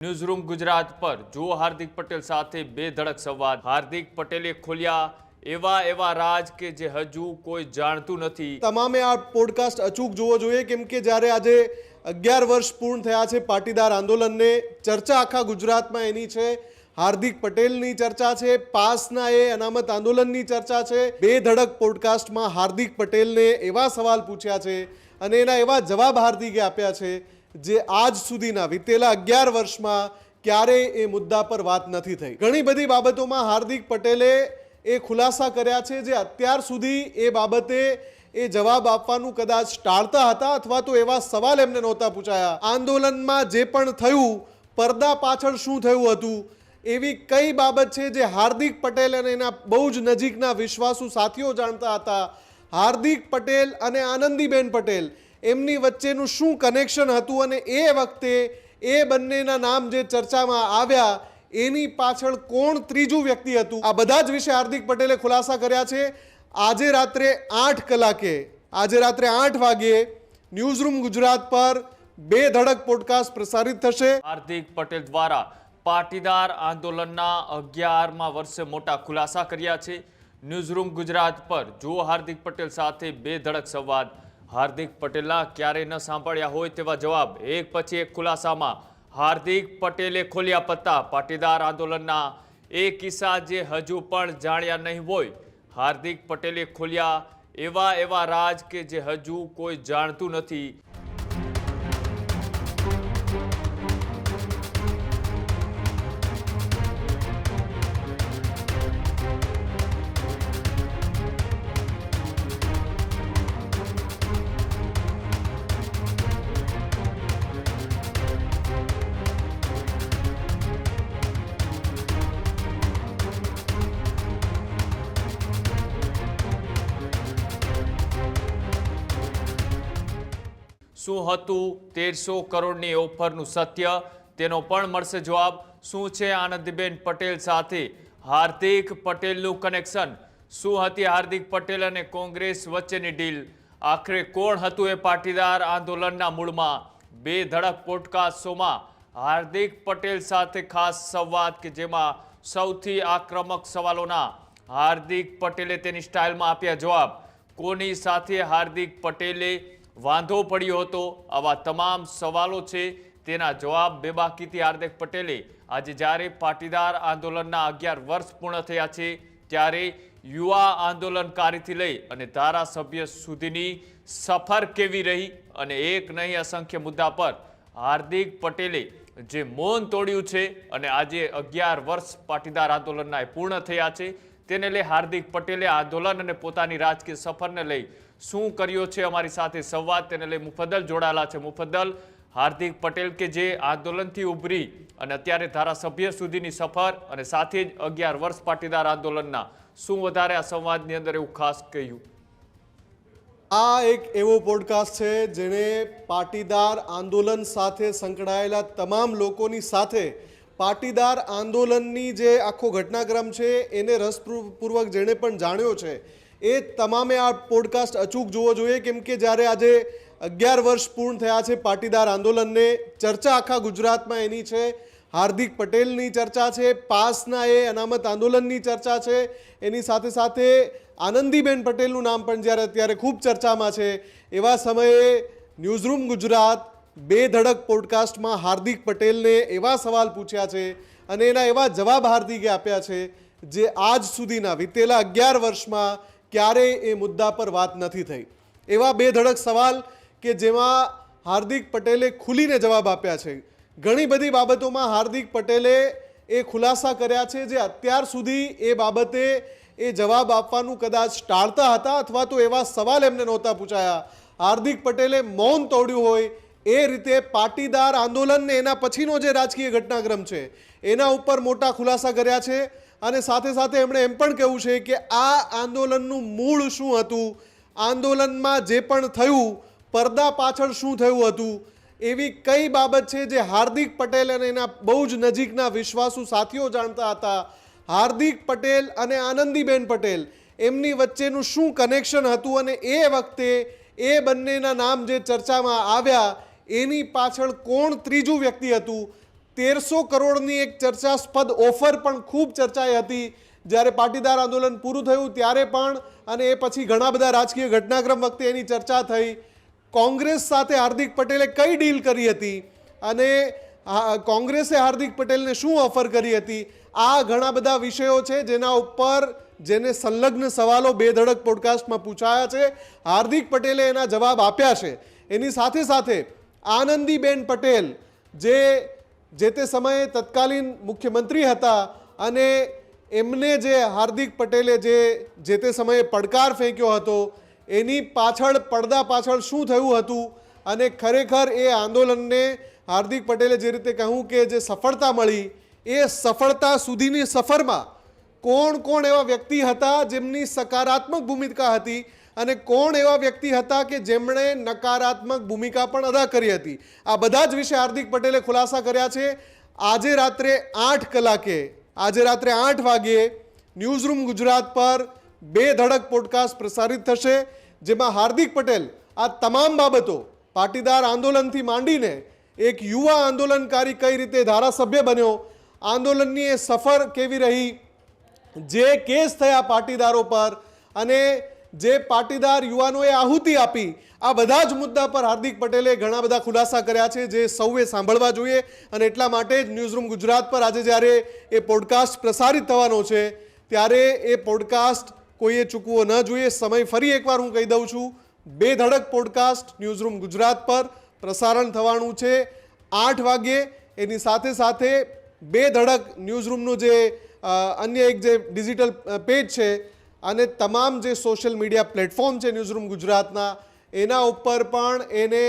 Newsroom Gujarat પર જુઓ હાર્દિક પટેલ સાથે બેધડક સંવાદ। હાર્દિક પટેલે ખોલ્યા એવા રાજ કે જે હજુ કોઈ જાણતું નથી। તમામે આ પોડકાસ્ટ અચૂક જોવો જોઈએ કેમ કે જ્યારે આજે 11 વર્ષ પૂર્ણ થયા છે પાટીદાર આંદોલનને, ચર્ચા આખા ગુજરાતમાં એની છે। હાર્દિક પટેલની ચર્ચા છે, પાસના એ અનામત આંદોલનની ચર્ચા છે। બેધડક પોડકાસ્ટમાં હાર્દિક પટેલને એવા સવાલ પૂછ્યા છે અને એના એવા જવાબ હાર્દિકે આપ્યા છે જે આજ સુધીના વિતેલા 11 વર્ષમાં ક્યારેય એ મુદ્દા પર વાત નથી થઈ। ઘણી બધી બાબતોમાં હાર્દિક પટેલે એ ખુલાસા કર્યા છે જે અત્યાર સુધી એ બાબતે એ જવાબ આપવાનું કદાચ ટાળતા હતા અથવા તો એવા સવાલ એમને નહોતા પૂછાયા। આંદોલનમાં જે પણ થયું, પડદા પાછળ શું થયું હતું, એવી કઈ બાબત છે જે હાર્દિક પટેલ અને એના બહુ જ નજીકના વિશ્વાસુ સાથીઓ જાણતા હતા। હાર્દિક પટેલ અને આનંદીબેન પટેલ એમની વચ્ચેનું શું કનેક્શન હતું અને એ વખતે એ બંનેના નામ જે ચર્ચામાં આવ્યા એની પાછળ કોણ ત્રીજું વ્યક્તિ હતું, આ બધા જ વિશે હાર્દિક પટેલે ખુલાસા કર્યા છે। આજે રાત્રે 8 કલાકે, આજે રાત્રે 8 વાગ્યે ન્યૂઝરૂમ ગુજરાત પર બેધડક પોડકાસ્ટ પ્રસારિત થશે। હાર્દિક પટેલ દ્વારા પાટીદાર આંદોલનના 11મા વર્ષે મોટા ખુલાસા કર્યા છે। ન્યૂઝરૂમ ગુજરાત પર જુઓ હાર્દિક પટેલ સાથે બેધડક સંવાદ। હાર્દિક પટેલના ક્યારેય ન સાંભળ્યા હોય તેવા જવાબ, એક પછી એક ખુલાસામાં હાર્દિક પટેલે ખોલ્યા પત્તા। પાટીદાર આંદોલનના એ કિસ્સા જે હજુ પણ જાણ્યા નહીં હોય। હાર્દિક પટેલે ખોલ્યા એવા રાજ કે જે હજુ કોઈ જાણતું નથી। શું હતું 1300 કરોડની ઓફરનું સત્ય, તેનો પણ મળશે જવાબ। શું છે આનંદીબેન પટેલ સાથે હાર્દિક પટેલનું કનેક્શન, શું હતી હાર્દિક પટેલ અને કોંગ્રેસ વચ્ચેની ડીલ, આખરે કોણ હતું એ પાટીદાર આંદોલનના મૂળમાં। બેધડક પોડકાસ્ટ શોમાં હાર્દિક પટેલ સાથે ખાસ સંવાદ કે જેમાં સૌથી આક્રમક સવાલોના હાર્દિક પટેલે તેની સ્ટાઇલમાં આપ્યા જવાબ। કોની સાથે હાર્દિક પટેલે વાંધો પડ્યો હતો, આવા તમામ સવાલો છે તેના જવાબ બેબાકીથી હાર્દિક પટેલે આજે જ્યારે પાટીદાર આંદોલનના 11 વર્ષ પૂર્ણ થયા છે ત્યારે યુવા આંદોલનકારીથી લઈ અને ધારાસભ્ય સુધીની સફર કેવી રહી અને એક નહીં અસંખ્ય મુદ્દા પર હાર્દિક પટેલે જે મૌન તોડ્યું છે અને આજે 11 વર્ષ પાટીદાર આંદોલનના પૂર્ણ થયા છે તેને લઈ હાર્દિક પટેલે આંદોલન અને પોતાની રાજકીય સફરને લઈ શું કર્યો છે, અમારી સાથે સંવાદ તેને લઈ મુફદ્દલ જોડાયેલા છે। મુફદ્દલ, હાર્દિક પટેલ કે જે આંદોલનથી ઉભરી અને અત્યારે ધારાસભ્ય સુધીની સફર અને સાથે જ 11 વર્ષ પાટીદાર આંદોલનના, શું વધારે આ સંવાદની અંદર એવું ખાસ કહ્યું? આ એક એવો પોડકાસ્ટ છે જેણે પાટીદાર આંદોલન સાથે સંકળાયેલા તમામ લોકોની સાથે પાટીદાર આંદોલનની જે આખો ઘટનાક્રમ છે એને રસપૂર્વક જેણે પણ જાણ્યો છે એ તમામે આ પોડકાસ્ટ અચૂક જોવો જોઈએ કેમ કે જ્યારે આજે 11 વર્ષ પૂર્ણ થયા છે પાટીદાર આંદોલનને, ચર્ચા આખા ગુજરાતમાં એની છે। હાર્દિક પટેલની ચર્ચા છે, પાસના એ અનામત આંદોલનની ચર્ચા છે, એની સાથે સાથે આનંદીબેન પટેલનું નામ પણ જ્યારે અત્યારે ખૂબ ચર્ચામાં છે। એવા સમયે ન્યૂઝરૂમ ગુજરાત બેધડક પોડકાસ્ટમાં હાર્દિક પટેલને એવા સવાલ પૂછ્યા છે અને એના એવા જવાબ હાર્દિકે આપ્યા છે જે આજ સુધીના વિતેલા 11 વર્ષમાં ક્યારેય એ મુદ્દા પર વાત નથી થઈ। એવા બેધડક સવાલ કે જેમાં હાર્દિક પટેલે ખુલીને જવાબ આપ્યા છે। ઘણી બધી બાબતોમાં હાર્દિક પટેલે એ ખુલાસા કર્યા છે જે અત્યાર સુધી એ બાબતે એ જવાબ આપવાનું કદાચ ટાળતા હતા અથવા તો એવા સવાલ એમને નહોતા પૂછાયા। હાર્દિક પટેલે મૌન તોડ્યું હોય એ રીતે પાટીદાર આંદોલન એના પછીનો જે રાજકીય ઘટનાક્રમ છે એના ઉપર મોટા ખુલાસા કર્યા છે અને સાથે સાથે એમણે એમ પણ કહ્યું છે કે આ આંદોલનનું મૂળ શું હતું, આંદોલનમાં જે પણ થયું, પડદા પાછળ શું થયું હતું, એવી કઈ બાબત છે જે હાર્દિક પટેલ અને એના બહુ જ નજીકના વિશ્વાસુ સાથીઓ જાણતા હતા। હાર્દિક પટેલ અને આનંદીબેન પટેલ એમની વચ્ચેનું શું કનેક્શન હતું અને એ વખતે એ બંનેના નામ જે ચર્ચામાં આવ્યા એની પાછળ કોણ ત્રીજું વ્યક્તિ હતું 1300 કરોડની એક ચર્ચાસ્પદ ઓફર પણ ખૂબ ચર્ચાઈ હતી જ્યારે પાટીદાર આંદોલન પૂરું થયું ત્યારે પણ, અને એ પછી ઘણા બધા રાજકીય ઘટનાક્રમ વખતે એની ચર્ચા થઈ. કોંગ્રેસ સાથે હાર્દિક પટેલે કઈ ડીલ કરી હતી અને કોંગ્રેસે હાર્દિક પટેલને શું ઓફર કરી હતી, આ ઘણા બધા વિષયો છે જેના ઉપર જેને સંલગ્ન સવાલો બેધડક પોડકાસ્ટમાં પૂછાયા છે. હાર્દિક પટેલે એના જવાબ આપ્યા છે. એની સાથે સાથે આનંદીબેન પટેલ જે તે સમયે તત્કાલીન મુખ્યમંત્રી હતા અને એમને જે હાર્દિક પટેલે જે તે સમયે પડકાર ફેંક્યો હતો એની પાછળ પડદા પાછળ શું થયું હતું અને ખરેખર એ આંદોલનને હાર્દિક પટેલે જે રીતે કહ્યું કે જે સફળતા મળી એ સફળતા સુધીની સફરમાં કોણ કોણ એવા વ્યક્તિ હતા જેમની સકારાત્મક ભૂમિકા હતી અને કોણ એવા વ્યક્તિ હતા કે જેમણે નકારાત્મક ભૂમિકા પણ અદા કરી હતી. આ બધા જ વિશે હાર્દિક પટેલે ખુલાસા કર્યા છે. આજે રાત્રે 8 વાગ્યે ન્યૂઝરૂમ ગુજરાત પર બેધડક પોડકાસ્ટ પ્રસારિત થશે જેમાં હાર્દિક પટેલ આ તમામ બાબતો પાટીદાર આંદોલનથી માંડીને એક યુવા આંદોલનકારી કઈ રીતે ધારાસભ્ય બન્યો, આંદોલનની એ સફર કેવી રહી, જે કેસ થયા પાટીદારો પર અને જે પાટીદાર યુવાનોએ આહુતિ આપી, આ બધા જ મુદ્દા પર હાર્દિક પટેલે ઘણા બધા ખુલાસા કર્યા છે જે સૌએ સાંભળવા જોઈએ. અને એટલા માટે જ ન્યૂઝરૂમ ગુજરાત પર આજે જ્યારે એ પોડકાસ્ટ પ્રસારિત થવાનો છે ત્યારે એ પોડકાસ્ટ કોઈએ ચૂકવો ન જોઈએ. સમય ફરી એકવાર હું કહી દઉં છું, બેધડક પોડકાસ્ટ ન્યૂઝરૂમ ગુજરાત પર પ્રસારણ થવાનું છે 8 વાગ્યે. એની સાથે સાથે બેધડક ન્યૂઝરૂમનું જે અન્ય એક જે ડિજિટલ પેજ છે અને તમામ જે સોશિયલ મીડિયા પ્લેટફોર્મ છે ન્યૂઝરૂમ ગુજરાતના એના ઉપર પણ એને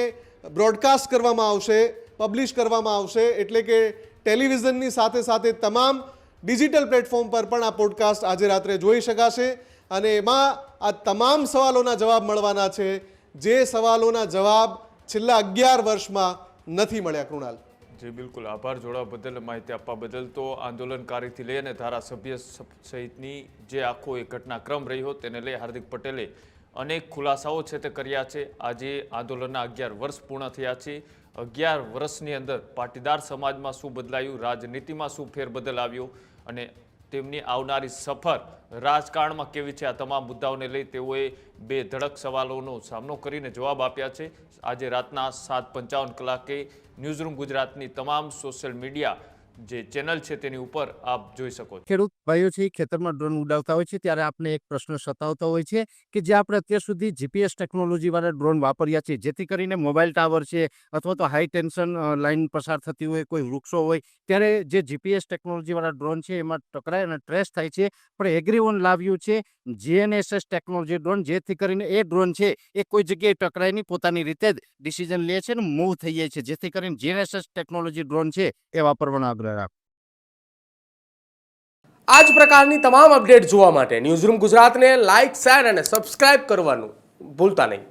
બ્રોડકાસ્ટ કરવામાં આવશે, પબ્લિશ કરવામાં આવશે. એટલે કે ટેલિવિઝનની સાથે સાથે તમામ ડિજિટલ પ્લેટફોર્મ પર પણ આ પોડકાસ્ટ આજે રાત્રે જોઈ શકાશે અને એમાં આ તમામ સવાલોના જવાબ મળવાના છે જે સવાલોના જવાબ છેલ્લા 11 વર્ષમાં નથી મળ્યા. કૃણાલ. જી બિલકુલ, આભાર જોડાવા બદલ, માહિતી આપવા બદલ. તો આંદોલનકારીથી લઈ અને ધારાસભ્ય સહિતની જે આખો એક ઘટનાક્રમ રહ્યો તેને લઈ હાર્દિક પટેલે અનેક ખુલાસાઓ છે તે કર્યા છે. આજે આંદોલનના 11 વર્ષ પૂર્ણ થયા છે. 11 વર્ષની અંદર પાટીદાર સમાજમાં શું બદલાયું, રાજનીતિમાં શું ફેરબદલ આવ્યો અને તેમની આવનારી સફર રાજકારણમાં કેવી છે, આ તમામ મુદ્દાઓને લઈ તેઓએ બેધડક સવાલોનો સામનો કરીને જવાબ આપ્યા છે. આજે રાતના 7:55 કલાકે ન્યૂઝરૂમ ગુજરાતની તમામ સોશિયલ મીડિયા જે ચેનલ છે તેની ઉપર આપ જોઈ શકો છો. ખેડૂત ભાઈઓ છે ખેતરમાં ડ્રોન ઉડાવતા હોય છે ત્યારે આપણે એક પ્રશ્ન સતાવતો હોય છે કે જે આપણે અત્યાર સુધી જીપીએસ ટેકનોલોજી વાળા ડ્રોન વાપર્યા છે, જેથી કરીને મોબાઈલ ટાવર છે અથવા તો હાઈ ટેન્શન લાઈન પસાર થતી હોય, કોઈ વૃક્ષો હોય, ત્યારે જે જીપીએસ ટેકનોલોજી વાળા ડ્રોન છે એમાં ટકરાય અને ટ્રેસ થાય છે. પણ એગ્રીવન લાવ્યું છે જીએનએસએસ ટેકનોલોજી ડ્રોન, જેથી કરીને એ ડ્રોન છે એ કોઈ જગ્યાએ ટકરાય નહીં, પોતાની રીતે જ ડિસિઝન લે છે અને મૂવ થઈ જાય છે, જેથી કરીને જીએનએસએસ ટેકનોલોજી ડ્રોન છે એ વાપરવાનો આગ્રહ રાખો. આ જ પ્રકારની તમામ અપડેટ જોવા માટે ન્યૂઝરૂમ ગુજરાતને લાઇક, શેર અને સબસ્ક્રાઇબ કરવાનું ભૂલતા નહીં.